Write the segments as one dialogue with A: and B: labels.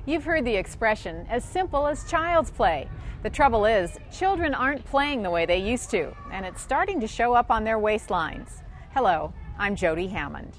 A: You've heard the expression, as simple as child's play. The trouble is, children aren't playing the way they used to, and it's starting to show up on their waistlines. Hello, I'm Jody Hammond.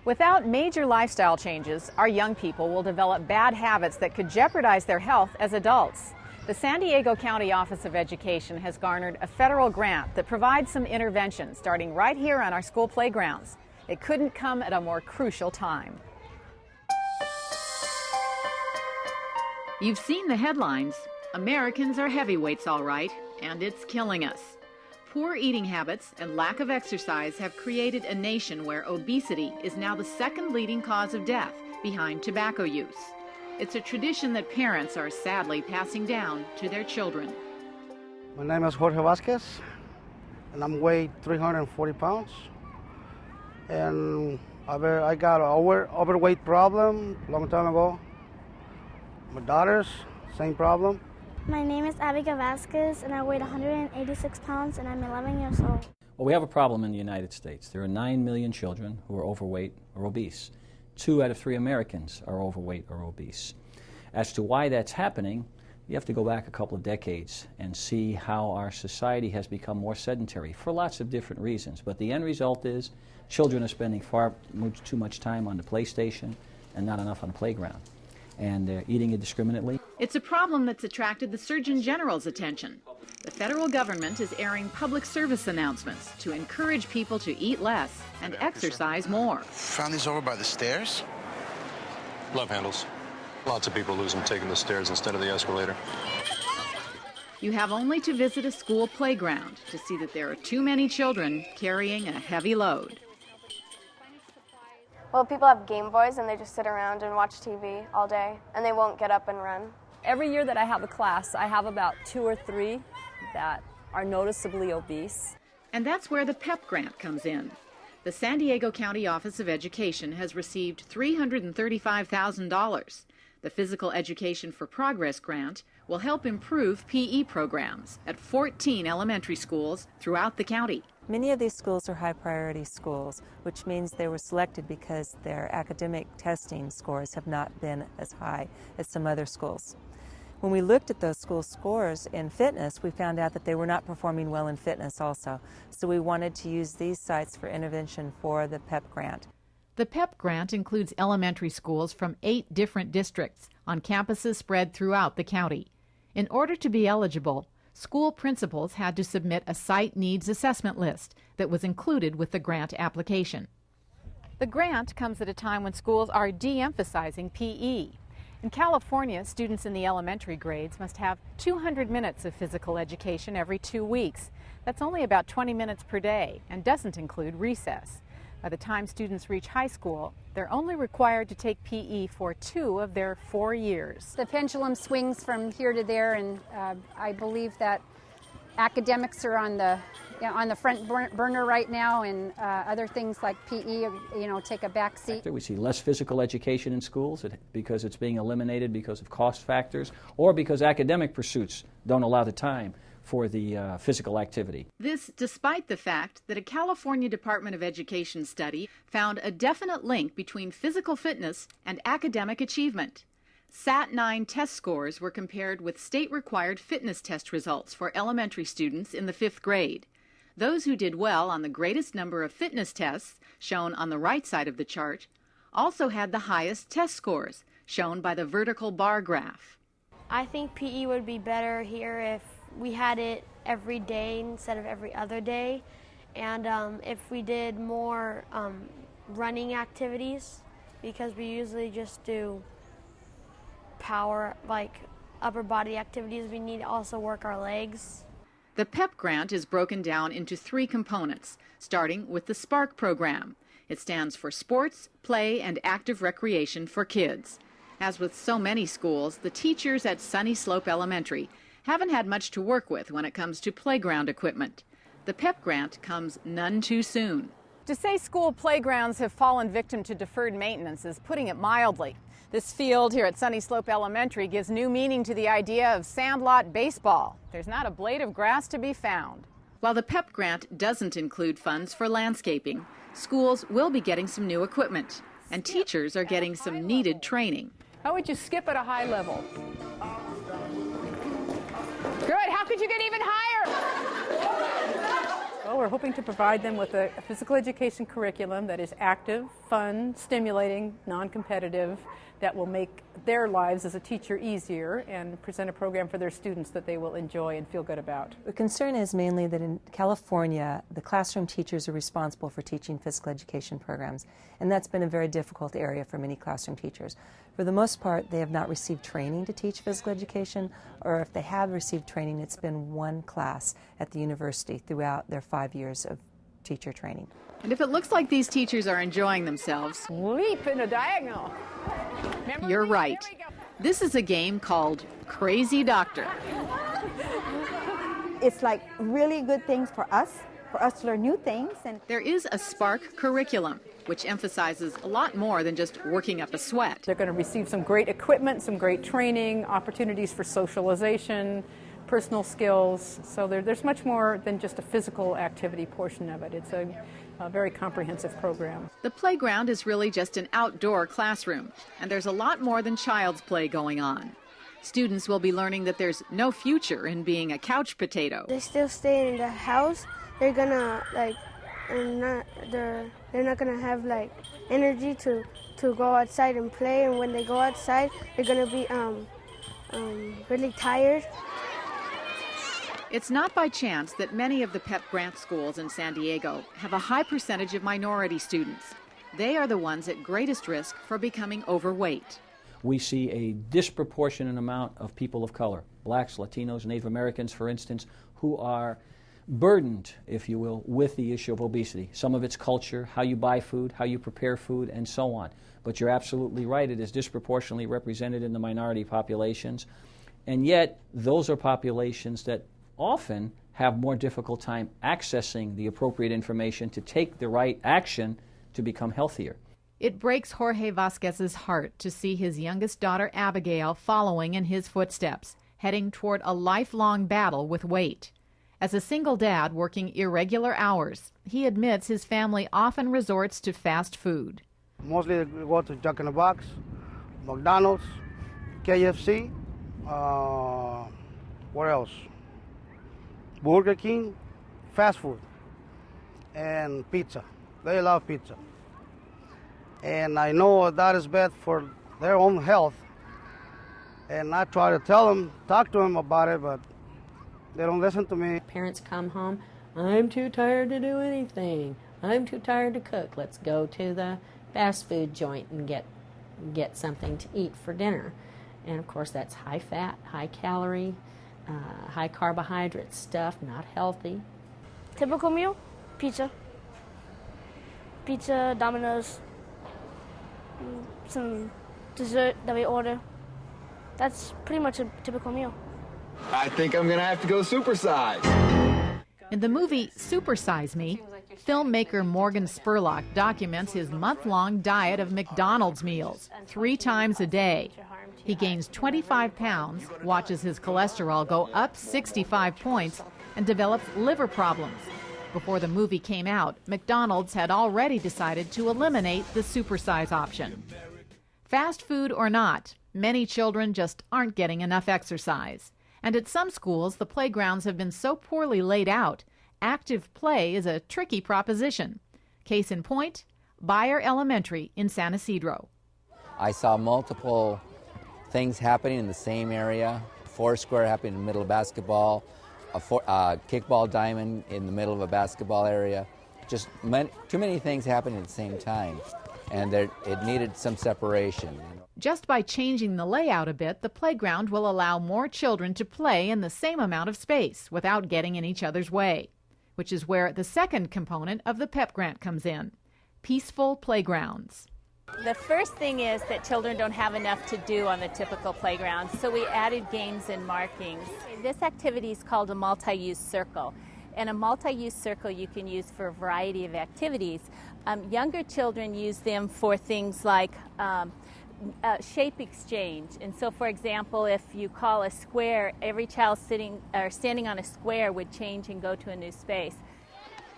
A: Without major lifestyle changes, our young people will develop bad habits that could jeopardize their health as adults. The San Diego County Office of Education has garnered a federal grant that provides some intervention starting right here on our school playgrounds. It couldn't come at a more crucial time. You've seen the headlines. Americans are heavyweights, all right, and it's killing us. Poor eating habits and lack of exercise have created a nation where obesity is now the second leading cause of death, behind tobacco use. It's a tradition that parents are sadly passing down to their children.
B: My name is Jorge Vasquez, and I'm weighed 340 pounds. And I got an overweight problem a long time ago. My daughters, same problem.
C: My name is Abigail Vasquez, and I weigh 186 pounds, and I'm 11 years old.
D: Well, we have a problem in the United States. There are 9 million children who are overweight or obese. 2 out of 3 Americans are overweight or obese. As to why that's happening, you have to go back a couple of decades and see how our society has become more sedentary for lots of different reasons. But the end result is children are spending too much time on the PlayStation and not enough on the playground. And they're eating indiscriminately.
A: It's a problem that's attracted the Surgeon General's attention. The federal government is airing public service announcements to encourage people to eat less and exercise more.
E: Found these over by the stairs?
F: Love handles. Lots of people lose them taking the stairs instead of the escalator.
A: You have only to visit a school playground to see that there are too many children carrying a heavy load.
G: Well, people have Game Boys and they just sit around and watch TV all day, and they won't get up and run.
H: Every year that I have a class, I have about 2 or 3 that are noticeably obese.
A: And that's where the PEP grant comes in. The San Diego County Office of Education has received $335,000. The Physical Education for Progress grant will help improve PE programs at 14 elementary schools throughout the county.
I: Many of these schools are high-priority schools, which means they were selected because their academic testing scores have not been as high as some other schools. When we looked at those school scores in fitness, we found out that they were not performing well in fitness also. So we wanted to use these sites for intervention for the PEP grant.
A: The PEP grant includes elementary schools from 8 different districts on campuses spread throughout the county. In order to be eligible, school principals had to submit a site needs assessment list that was included with the grant application. The grant comes at a time when schools are de-emphasizing PE. In California, students in the elementary grades must have 200 minutes of physical education every 2 weeks. That's only about 20 minutes per day and doesn't include recess. By the time students reach high school, they're only required to take PE for 2 of their 4 years.
J: The pendulum swings from here to there, and I believe that academics are on the front burner right now, and other things like PE, take a back seat.
D: We see less physical education in schools because it's being eliminated because of cost factors or because academic pursuits don't allow the time for the physical activity.
A: This despite the fact that a California Department of Education study found a definite link between physical fitness and academic achievement. SAT-9 test scores were compared with state-required fitness test results for elementary students in the 5th grade. Those who did well on the greatest number of fitness tests, shown on the right side of the chart, also had the highest test scores, shown by the vertical bar graph.
C: I think PE would be better here if we had it every day instead of every other day, and if we did more running activities, because we usually just do power, like upper body activities. We need to also work our legs.
A: The PEP grant is broken down into 3 components, starting with the SPARK program. It stands for Sports, Play, and Active Recreation for Kids. As with so many schools, the teachers at Sunny Slope Elementary haven't had much to work with when it comes to playground equipment. The PEP grant comes none too soon. To say school playgrounds have fallen victim to deferred maintenance is putting it mildly. This field here at Sunny Slope Elementary gives new meaning to the idea of sandlot baseball. There's not a blade of grass to be found. While the PEP grant doesn't include funds for landscaping, schools will be getting some new equipment, and teachers are getting some needed training.
K: How would you skip at a high level? Good. How could you get even higher? Well, we're hoping to provide them with a physical education curriculum that is active, fun, stimulating, non-competitive, that will make their lives as a teacher easier and present a program for their students that they will enjoy and feel good about.
I: The concern is mainly that in California, the classroom teachers are responsible for teaching physical education programs, and that's been a very difficult area for many classroom teachers. For the most part, they have not received training to teach physical education, or if they have received training, it's been one class at the university throughout their 5 years of teacher training.
A: And if it looks like these teachers are enjoying themselves,
K: leap in a diagonal. Remember,
A: you're right. This is a game called Crazy Doctor.
L: It's like really good things for us to learn new things. And
A: there is a Spark curriculum, which emphasizes a lot more than just working up a sweat.
K: They're going to receive some great equipment, some great training, opportunities for socialization, personal skills. So there's much more than just a physical activity portion of it. It's a very comprehensive program.
A: The playground is really just an outdoor classroom, and there's a lot more than child's play going on. Students will be learning that there's no future in being a couch potato.
C: They still stay in the house. They're gonna they're not gonna have energy to go outside and play. And when they go outside, they're gonna be really tired.
A: It's not by chance that many of the PEP grant schools in San Diego have a high percentage of minority students. They are the ones at greatest risk for becoming overweight.
D: We see a disproportionate amount of people of color, blacks, Latinos, Native Americans, for instance, who are burdened, if you will, with the issue of obesity. Some of it's culture, how you buy food, how you prepare food, and so on. But you're absolutely right, it is disproportionately represented in the minority populations. And yet, those are populations that often have more difficult time accessing the appropriate information to take the right action to become healthier.
A: It breaks Jorge Vasquez's heart to see his youngest daughter Abigail following in his footsteps, heading toward a lifelong battle with weight. As a single dad working irregular hours, he admits his family often resorts to fast food.
B: Mostly we go to Jack in the Box, McDonald's, KFC, where else? Burger King, fast food, and pizza. They love pizza. And I know that is bad for their own health. And I try to tell them, talk to them about it, but they don't listen to me.
M: Parents come home, I'm too tired to do anything. I'm too tired to cook. Let's go to the fast food joint and get something to eat for dinner. And of course that's high fat, high calorie, high carbohydrate stuff, not healthy.
C: Typical meal, pizza, Domino's, some dessert that we order. That's pretty much a typical meal.
N: I think I'm gonna have to go supersize.
A: In the movie Super Size Me, filmmaker Morgan Spurlock documents his month-long diet of McDonald's meals 3 times a day. He gains 25 pounds, watches his cholesterol go up 65 points, and develops liver problems. Before the movie came out, McDonald's had already decided to eliminate the supersize option. Fast food or not, many children just aren't getting enough exercise. And at some schools, the playgrounds have been so poorly laid out, active play is a tricky proposition. Case in point, BEYER Elementary in San Isidro.
O: I saw multiple things happening in the same area. Foursquare happening in the middle of basketball, a kickball diamond in the middle of a basketball area. Just too many things happening at the same time, and it needed some separation.
A: Just by changing the layout a bit, the playground will allow more children to play in the same amount of space without getting in each other's way, which is where the second component of the PEP grant comes in, peaceful playgrounds.
P: The first thing is that children don't have enough to do on the typical playground, so we added games and markings. This activity is called a multi-use circle, and a multi-use circle you can use for a variety of activities. Younger children use them for things like shape exchange, and so for example, if you call a square, every child standing on a square would change and go to a new space.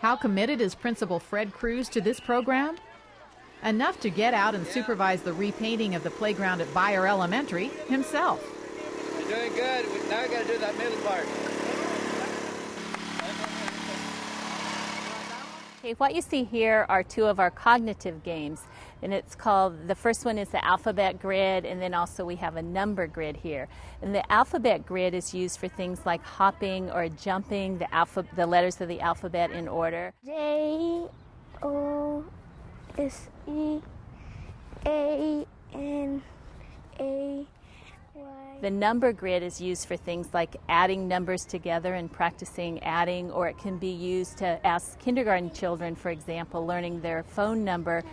A: How committed is Principal Fred Cruz to this program? enough to get out and supervise the repainting of the playground at BEYER Elementary himself.
Q: You're doing good. Now we got to do that middle part.
P: Okay, what you see here are two of our cognitive games, and it's called, the first one is the alphabet grid, and then also we have a number grid here. And the alphabet grid is used for things like hopping or jumping the letters of the alphabet in order.
C: J-O-S-E-A-N-A-Y.
P: The number grid is used for things like adding numbers together and practicing adding, or it can be used to ask kindergarten children, for example, learning their phone number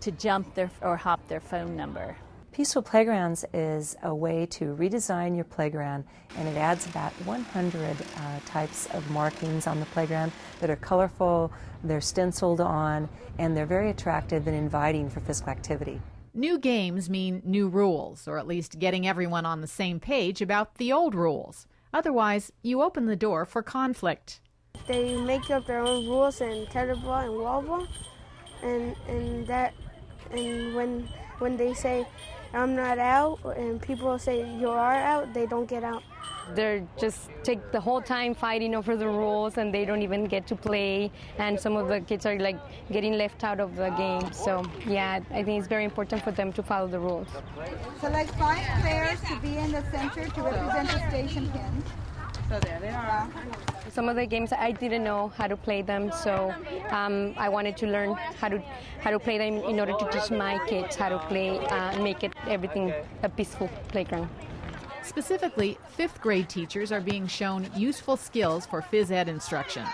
P: to jump or hop their phone number.
I: Peaceful Playgrounds is a way to redesign your playground, and it adds about 100 types of markings on the playground that are colorful, they're stenciled on, and they're very attractive and inviting for physical activity.
A: New games mean new rules, or at least getting everyone on the same page about the old rules. Otherwise, you open the door for conflict.
C: They make up their own rules in tetherball and wall ball, and when they say I'm not out and people say you are out, they don't get out.
R: They're just take the whole time fighting over the rules, and they don't even get to play, and some of the kids are like getting left out of the game. So yeah, I think it's very important for them to follow the rules.
L: Select 5 players to be in the center to represent the station pins. So there they are.
R: Some of the games I didn't know how to play them, so I wanted to learn how to play them in order to teach my kids how to play and make everything a peaceful playground.
A: Specifically, 5th grade teachers are being shown useful skills for phys ed instruction.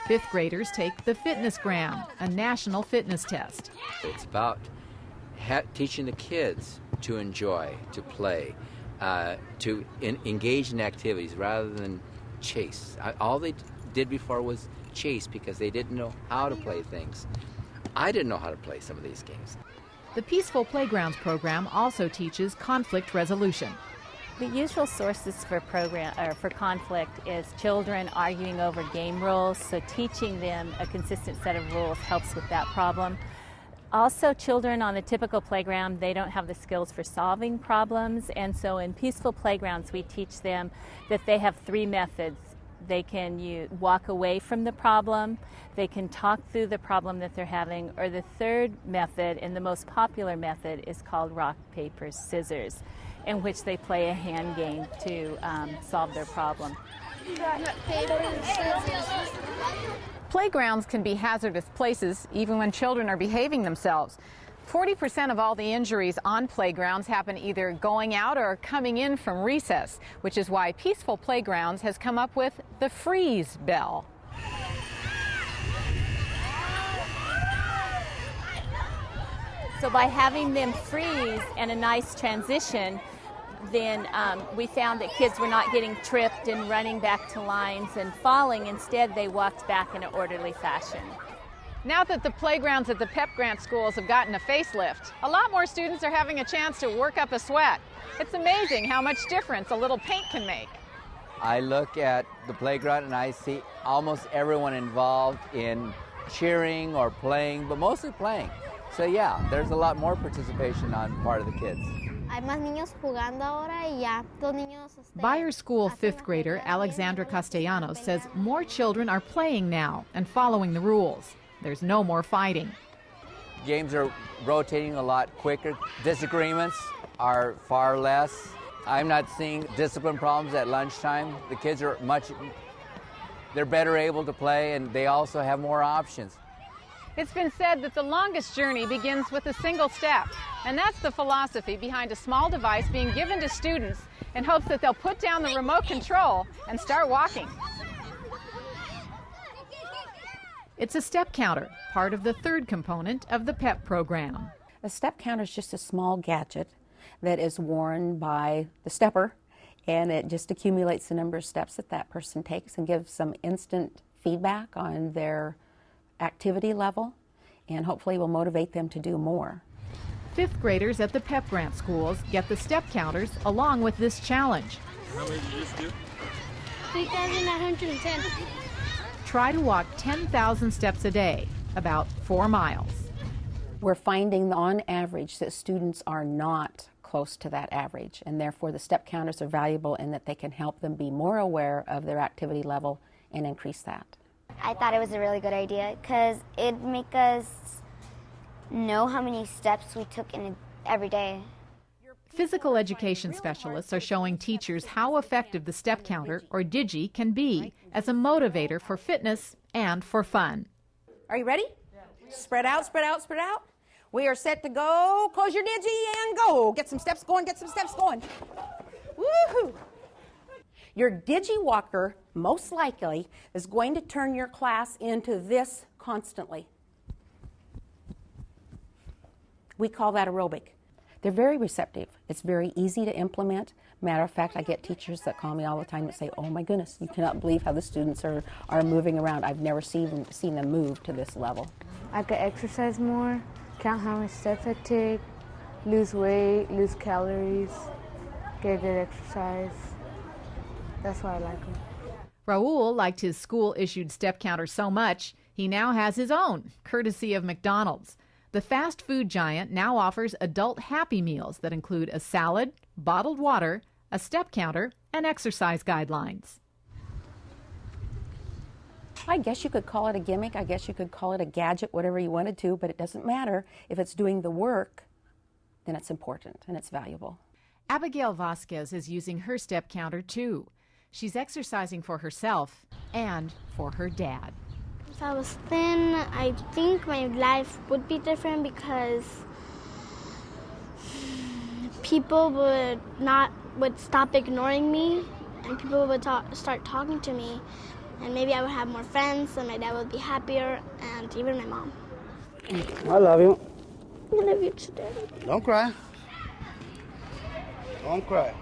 A: 5th graders take the Fitnessgram, a national fitness test.
O: It's about teaching the kids to enjoy, to play, to engage in activities rather than chase. All they did before was chase because they didn't know how to play things. I didn't know how to play some of these games.
A: The Peaceful Playgrounds program also teaches conflict resolution.
P: The usual sources for conflict is children arguing over game rules, so teaching them a consistent set of rules helps with that problem. Also, children on the typical playground, they don't have the skills for solving problems, and so in Peaceful Playgrounds we teach them that they have 3 methods. They can walk away from the problem, they can talk through the problem that they're having, or the third method, and the most popular method, is called rock, paper, scissors, in which they play a hand game to solve their problem.
A: Playgrounds can be hazardous places even when children are behaving themselves. 40% of all the injuries on playgrounds happen either going out or coming in from recess, which is why Peaceful Playgrounds has come up with the freeze bell.
P: So by having them freeze and a nice transition, then we found that kids were not getting tripped and running back to lines and falling. Instead, they walked back in an orderly fashion.
A: Now that the playgrounds at the PEP grant schools have gotten a facelift, a lot more students are having a chance to work up a sweat. It's amazing how much difference a little paint can make.
O: I look at the playground and I see almost everyone involved in cheering or playing, but mostly playing. So yeah, there's a lot more participation on the part of the kids.
A: BEYER School 5th grader Alexandra Castellanos says more children are playing now and following the rules. There's no more fighting.
O: Games are rotating a lot quicker. Disagreements are far less. I'm not seeing discipline problems at lunchtime. The kids are they're better able to play, and they also have more options.
A: It's been said that the longest journey begins with a single step, and that's the philosophy behind a small device being given to students in hopes that they'll put down the remote control and start walking. It's a step counter, part of the 3rd component of the PEP program.
S: A step counter is just a small gadget that is worn by the stepper, and it just accumulates the number of steps that that person takes and gives some instant feedback on their activity level, and hopefully will motivate them to do more.
A: 5th graders at the PEP grant schools get the step counters along with this challenge.
Q: How many did you just do?
C: 3,910.
A: Try to walk 10,000 steps a day, about 4 miles.
S: We're finding on average that students are not close to that average, and therefore the step counters are valuable in that they can help them be more aware of their activity level and increase that.
T: I thought it was a really good idea because it'd make us know how many steps we took every day.
A: Physical education specialists are showing teachers how effective the step counter, or Digi, can be as a motivator for fitness and for fun.
U: Are you ready? Spread out, spread out, spread out. We are set to go. Close your Digi and go. Get some steps going, get some steps going. Woohoo! Your Digi walker, most likely, is going to turn your class into this constantly. We call that aerobic. They're very receptive. It's very easy to implement. Matter of fact, I get teachers that call me all the time and say, oh my goodness, you cannot believe how the students are moving around. I've never seen them move to this level.
V: I could exercise more, count how many steps I take, lose weight, lose calories, get good exercise. That's why I like them.
A: Raul liked his school-issued step counter so much, he now has his own, courtesy of McDonald's. The fast food giant now offers adult Happy Meals that include a salad, bottled water, a step counter, and exercise guidelines.
S: I guess you could call it a gimmick. I guess you could call it a gadget, whatever you wanted to, but it doesn't matter. If it's doing the work, then it's important and it's valuable.
A: Abigail Vasquez is using her step counter too. She's exercising for herself and for her dad.
C: If I was thin, I think my life would be different because people would stop ignoring me and people would start talking to me, and maybe I would have more friends and my dad would be happier, and even my mom.
B: I love you.
C: I love you too, Daddy.
B: Don't cry. Don't cry.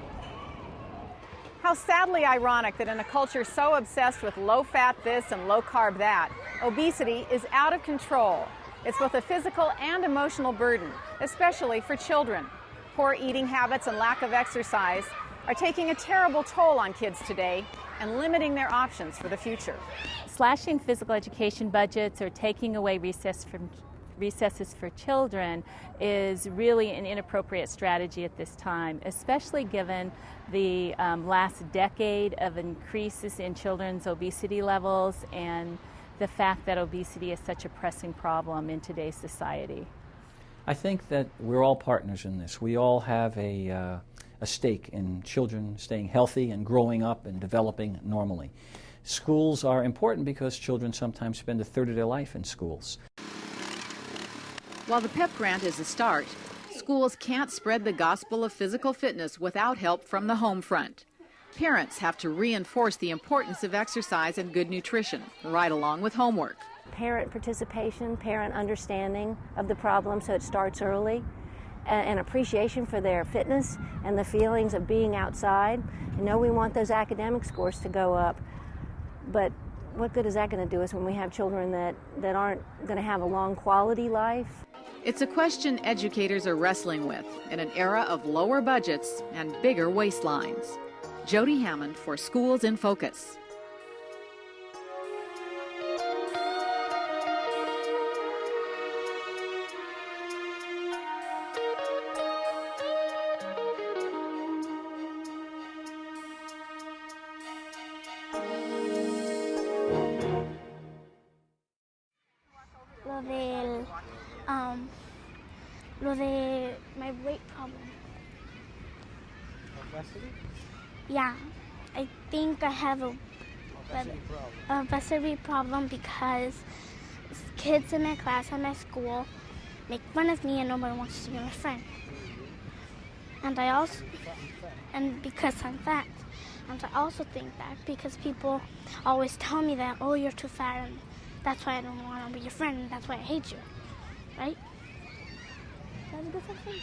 W: How sadly ironic that in a culture so obsessed with low-fat this and low-carb that, obesity is out of control. It's both a physical and emotional burden, especially for children. Poor eating habits and lack of exercise are taking a terrible toll on kids today and limiting their options for the future.
P: Slashing physical education budgets or taking away recesses for children is really an inappropriate strategy at this time, especially given the last decade of increases in children's obesity levels and the fact that obesity is such a pressing problem in today's society.
D: I think that we're all partners in this. We all have a stake in children staying healthy and growing up and developing normally. Schools are important because children sometimes spend a third of their life in schools.
A: While the PEP grant is a start, schools can't spread the gospel of physical fitness without help from the home front. Parents have to reinforce the importance of exercise and good nutrition, right along with homework.
X: Parent participation, parent understanding of the problem so it starts early, and appreciation for their fitness and the feelings of being outside. You know, we want those academic scores to go up, but what good is that going to do us when we have children that aren't going to have a long quality life?
A: It's a question educators are wrestling with in an era of lower budgets and bigger waistlines. Jody Hammond for Schools in Focus.
C: Lo de my weight problem.
B: Obesity?
C: Yeah, I think I have a obesity problem because kids in my class at my school make fun of me and nobody wants to be my friend. And because I'm fat. And I also think that because people always tell me that, oh, you're too fat, and that's why I don't want to be your friend, and that's why I hate you, right? That's a good sentence.